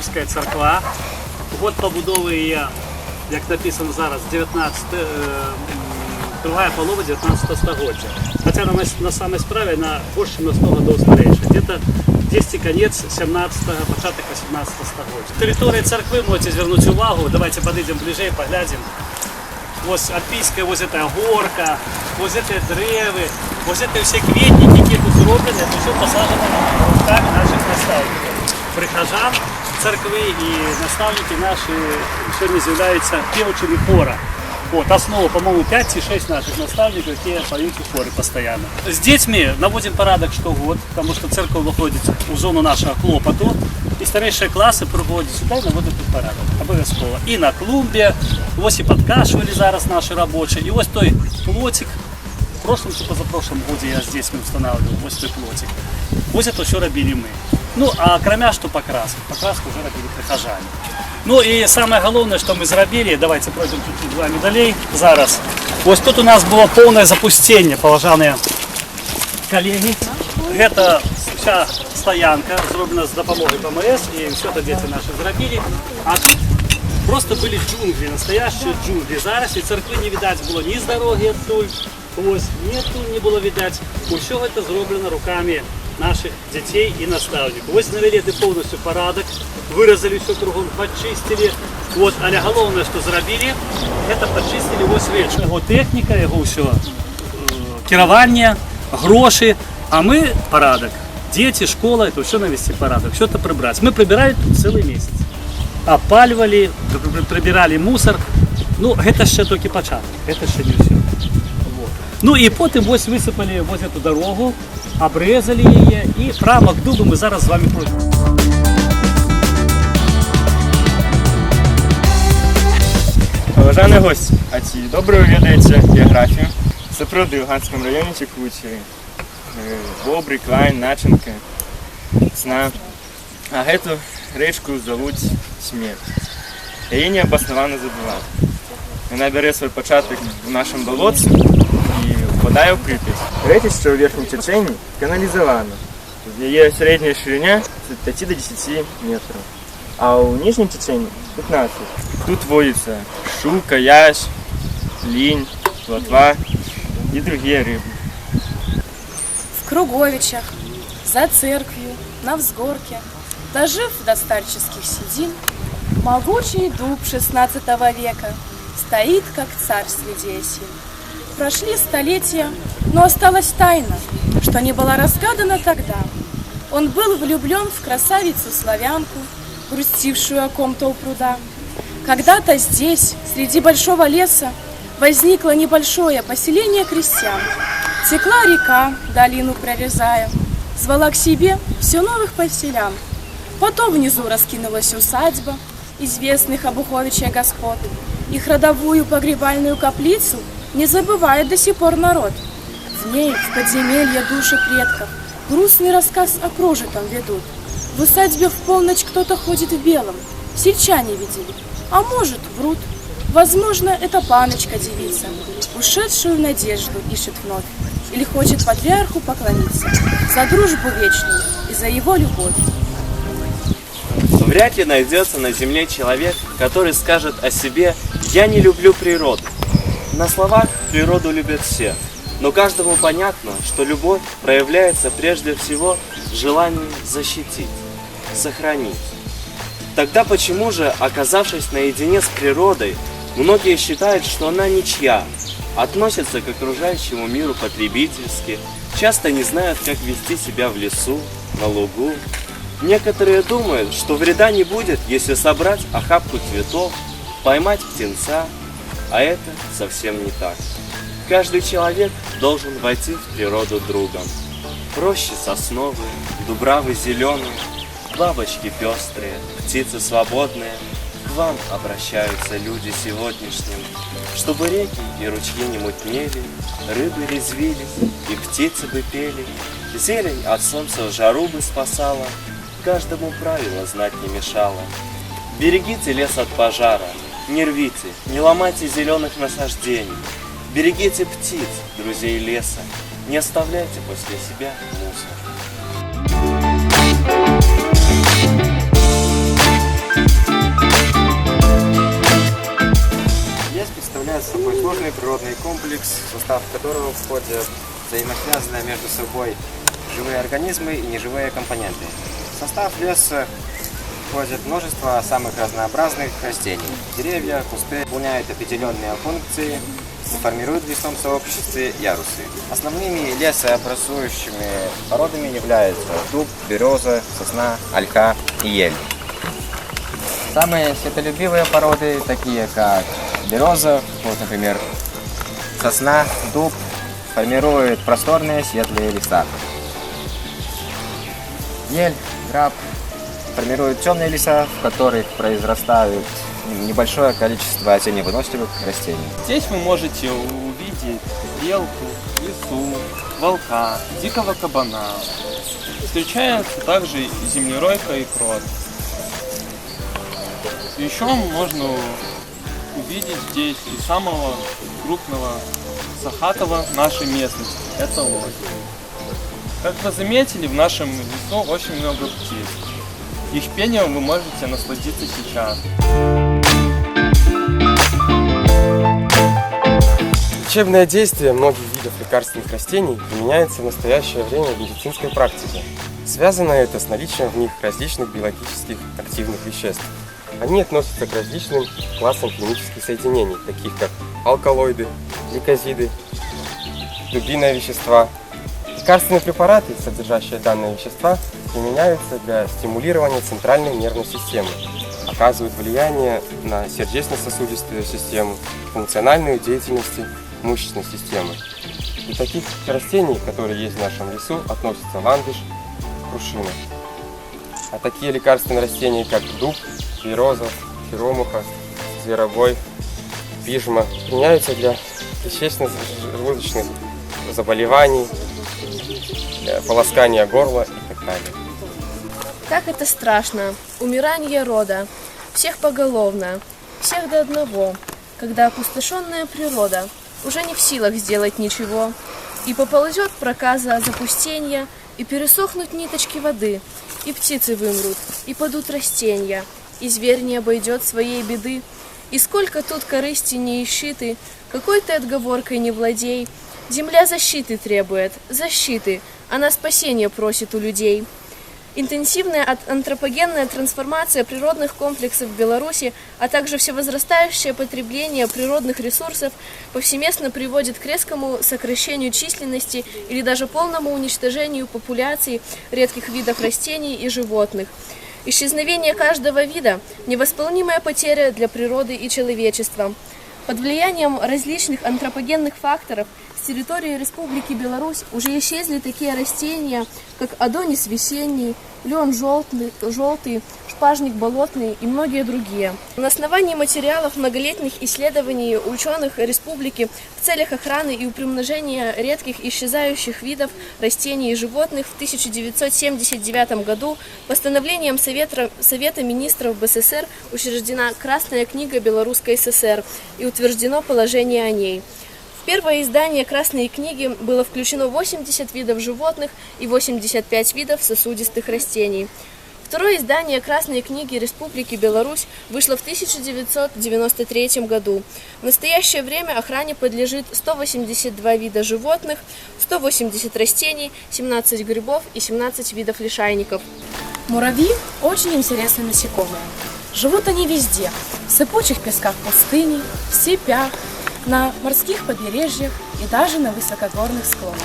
Івано-Франківська церква. Год побудови її, як написано зараз, другая полова 19 століття. Хоча на самой справе она больше на 100 годов старейшая. Где-то десь конец 17-го, початок 18 століття. Територія церкви, можете звернути увагу, давайте подойдем ближе, поглядим. Ось альпійська, ось ця горка, ось ці древи, ось ці всі квітники, які тут зроблені, це все посаджено руками наших наставників. Прихожан церкви і наставники наші сьогодні з'являються півчими хора. Вот, основа, по-моему, 5-6 наших наставников, которые поют в хоре постоянно. С детьми наводим порядок что год, потому что церковь выходит в зону нашего клопоту. И старейшие классы приходят сюда и наводят тут порядок. Обовязково. И на клумбе, ось и подкашивали зараз наши рабочие. И ось той плотик. В прошлом, позапрошлом году я здесь устанавливал, ось той плотик. Ось это все робили мы. Ну, а кроме что покраску. Покраску уже робили прихожане. Ну и самое главное, что мы зробили, давайте пройдем чуть-чуть 2 медалей зараз. Вот тут у нас было полное запустение, поважанные коллеги. Это вся стоянка, зроблена с допомогой ПМС, и все это дети наши зробили. А тут просто были джунгли, настоящие джунгли. Зараз и церкви не видать было ни с дороги оттуль, ось, ни оттуль не было видать. Все это зроблено руками наших детей и наставников. Ось навели полностью порядок, вырезали все кругом, почистили. Вот, але головное, что зробили, это почистили ось речь. Его техника, его все, керование, гроши, а мы порядок. Дети, школа, это все навести порядок, все это прибрать. Мы прибирали тут целый месяц. Опаливали, прибирали мусор. Ну, это ще только початок, это ще не все. Вот. Ну и потом ось высыпали вот эту дорогу, обрезали її і прямо к дубу ми зараз з вами пройдемо. Уважані гості, а ці добре ведаєте географію? Сапраўды в Ганском районе текуть Бобры, Клайн, Начинка, Цна. А эту речку зовут Смерть. Яе неабаснавана забываць. Яна бярэ свой пачатак в нашем балотце і впадае ў Припять. Рэчышча ў верхнім цячэнні каналізавана. Яе сярэдняя шырыня от 5 до 10 метров, а ў ніжнім цячэнні 15. Тут водится щука, ясь, линь, плотва и другие рыбы. В Круговичах, за церковью, на взгорке, дожив до старческих седин, могучий дуб 16 века стоит, как царь среди осин. Прошли столетия, но осталась тайна, что не была разгадана тогда. Он был влюблен в красавицу-славянку, грустившую о ком-то у пруда. Когда-то здесь, среди большого леса, возникло небольшое поселение крестьян. Текла река, долину прорезая, звала к себе все новых поселян. Потом внизу раскинулась усадьба известных Обуховичей господ. Их родовую погребальную каплицу не забывает до сих пор народ. В ней, в подземелье души предков, грустный рассказ о прожитом ведут. В усадьбе в полночь кто-то ходит в белом, сельчане видели, а может врут. Возможно, это паночка-девица, ушедшую в надежду ищет вновь, или хочет патриарху поклониться за дружбу вечную и за его любовь. Вряд ли найдется на земле человек, который скажет о себе «я не люблю природу». На словах природу любят все, но каждому понятно, что любовь проявляется прежде всего в желании защитить, сохранить. Тогда почему же, оказавшись наедине с природой, многие считают, что она ничья, относятся к окружающему миру потребительски, часто не знают, как вести себя в лесу, на лугу. Некоторые думают, что вреда не будет, если собрать охапку цветов, поймать птенца, а это совсем не так. Каждый человек должен войти в природу другом. Рощи сосновые, дубравы зеленые, бабочки пестрые, птицы свободные. К вам обращаются люди сегодняшним, чтобы реки и ручьи не мутнели, рыбы резвились и птицы бы пели, зелень от солнца в жару бы спасала, каждому правило знать не мешало. Берегите лес от пожара, не рвите, не ломайте зеленых насаждений, берегите птиц, друзей леса, не оставляйте после себя мусор. входят взаимосвязанные между собой живые организмы и неживые компоненты. В состав леса входит множество самых разнообразных растений. Деревья, кусты выполняют определенные функции и формируют в лесном сообществе ярусы. Основными лесообразующими породами являются дуб, береза, сосна, ольха и ель. Самые светолюбивые породы, такие как береза, вот, например, сосна, дуб, формируют просторные светлые леса. Ель, граб формируют темные леса, в которых произрастают небольшое количество теневыносливых растений. Здесь вы можете увидеть белку, лису, волка, дикого кабана. Встречается также и землеройка и крот. Еще можно увидеть здесь и самого крупного сахатова нашей местности. Это лось. Как вы заметили, в нашем лесу очень много птиц. Их пением вы можете насладиться сейчас. Лечебное действие многих видов лекарственных растений применяется в настоящее время в медицинской практике. Связано это с наличием в них различных биологических активных веществ. Они относятся к различным классам химических соединений, таких как алкалоиды, гликозиды, дубильные вещества. Лекарственные препараты, содержащие данные вещества, применяются для стимулирования центральной нервной системы, оказывают влияние на сердечно-сосудистую систему, функциональную деятельность мышечной системы. До таких растений, которые есть в нашем лесу, относятся ландыш, крушина. А такие лекарственные растения, как дуб, береза, черемуха, зверобой, пижма, применяются для кишечно-желудочных заболеваний, для полоскания горла и так далее. Как это страшно, умирание рода, всех поголовно, всех до одного, когда опустошенная природа уже не в силах сделать ничего, и поползет проказа запустения, и пересохнут ниточки воды, и птицы вымрут, и падут растения, и зверь не обойдет своей беды, и сколько тут корысти не ищи ты, какой ты отговоркой не владей, земля защиты требует, защиты, она спасения просит у людей. Интенсивная антропогенная трансформация природных комплексов в Беларуси, а также всевозрастающее потребление природных ресурсов повсеместно приводит к резкому сокращению численности или даже полному уничтожению популяций редких видов растений и животных. Исчезновение каждого вида – невосполнимая потеря для природы и человечества. Под влиянием различных антропогенных факторов с территории Республики Беларусь уже исчезли такие растения, как адонис весенний, лен желтый, шпажник болотный и многие другие. На основании материалов многолетних исследований ученых республики в целях охраны и приумножения редких исчезающих видов растений и животных в 1979 году постановлением Совета министров БССР учреждена Красная книга Белорусской ССР и утверждено положение о ней. В первое издание Красной книги было включено 80 видов животных и 85 видов сосудистых растений. Второе издание Красной книги Республики Беларусь вышло в 1993 году. В настоящее время охране подлежит 182 вида животных, 180 растений, 17 грибов и 17 видов лишайников. Муравьи – очень интересные насекомые. Живут они везде – в сыпучих песках пустыни, в степях, на морских побережьях и даже на высокогорных склонах.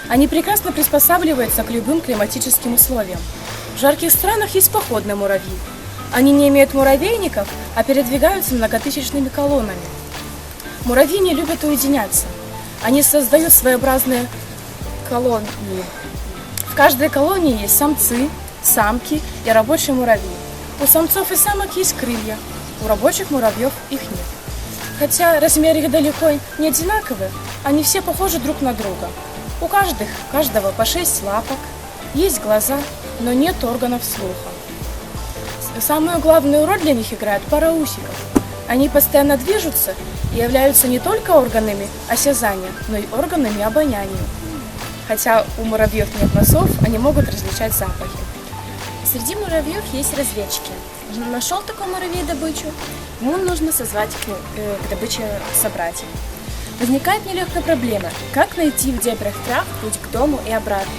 Они прекрасно приспосабливаются к любым климатическим условиям. В жарких странах есть походные муравьи. Они не имеют муравейников, а передвигаются многотысячными колоннами. Муравьи не любят уединяться. Они создают своеобразные колонии. В каждой колонии есть самцы, самки и рабочие муравьи. У самцов и самок есть крылья, у рабочих муравьев их нет. Хотя размеры их далеко не одинаковые, они все похожи друг на друга. У каждого по 6 лапок, есть глаза, но нет органов слуха. Самую главную роль для них играет пара усиков. Они постоянно движутся и являются не только органами осязания, но и органами обоняния. Хотя у муравьев нет носов, они могут различать запахи. Среди муравьев есть разведчики. Нашел такой муравей добычу, ему нужно созвать к добыче собратьев. Возникает нелегкая проблема, как найти в дебрях трав путь к дому и обратно.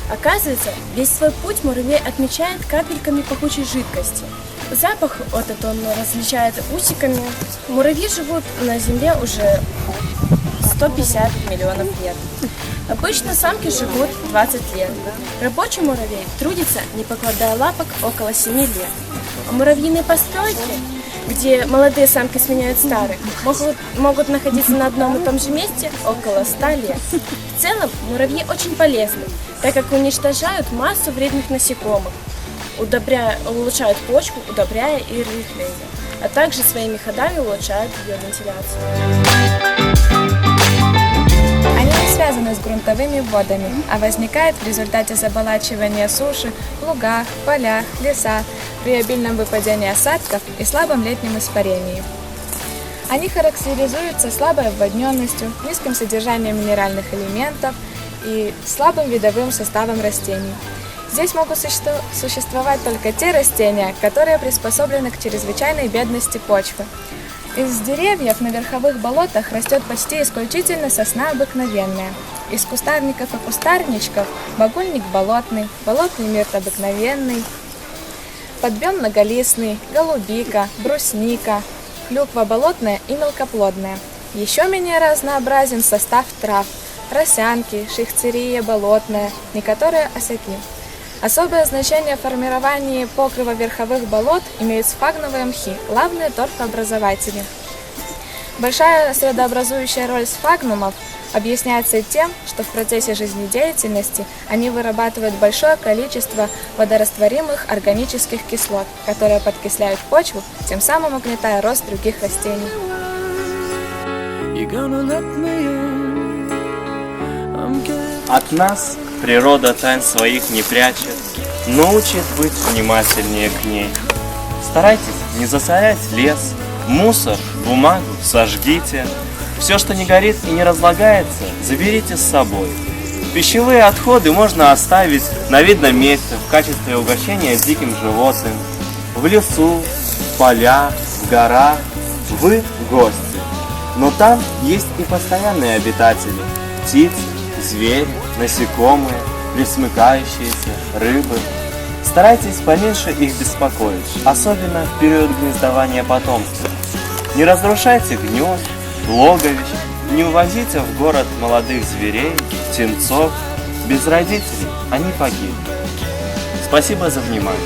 Оказывается, весь свой путь муравей отмечает капельками пахучей жидкости. Запах этот он различает усиками. Муравьи живут на Земле уже 150 миллионов лет. Обычно самки живут 20 лет. Рабочий муравей трудится, не покладая лапок, около 7 лет. А муравьиные постройки, где молодые самки сменяют старых, могут находиться на одном и том же месте около 100 лет. В целом, муравьи очень полезны, так как уничтожают массу вредных насекомых, улучшают почву, удобряя и рыхляя, а также своими ходами улучшают ее вентиляцию. Они не связаны с грунтовыми водами, а возникают в результате заболачивания суши в лугах, полях, лесах, при обильном выпадении осадков и слабом летнем испарении. Они характеризуются слабой обводненностью, низким содержанием минеральных элементов и слабым видовым составом растений. Здесь могут существовать только те растения, которые приспособлены к чрезвычайной бедности почвы. Из деревьев на верховых болотах растет почти исключительно сосна обыкновенная. Из кустарников и кустарничков багульник болотный, болотный мирт обыкновенный, подбен многолистный, голубика, брусника, клюква болотная и мелкоплодная. Еще менее разнообразен состав трав – росянки, шихцерия болотная, некоторые осаки. Особое значение в формировании покрыва верховых болот имеют сфагновые мхи, лавные торфообразователи. Большая средообразующая роль сфагнумов объясняется тем, что в процессе жизнедеятельности они вырабатывают большое количество водорастворимых органических кислот, которые подкисляют почву, тем самым угнетая рост других растений. От нас природа тайн своих не прячет, но учит быть внимательнее к ней. Старайтесь не засорять лес, мусор, бумагу сожгите. Все, что не горит и не разлагается, заберите с собой. Пищевые отходы можно оставить на видном месте в качестве угощения диким животным. В лесу, в полях, в горах вы гости. Но там есть и постоянные обитатели – птицы, звери, насекомые, пресмыкающиеся, рыбы. Старайтесь поменьше их беспокоить, особенно в период гнездования потомства. Не разрушайте гнезд, логовищ, не увозите в город молодых зверей, птенцов. Без родителей они погибнут. Спасибо за внимание.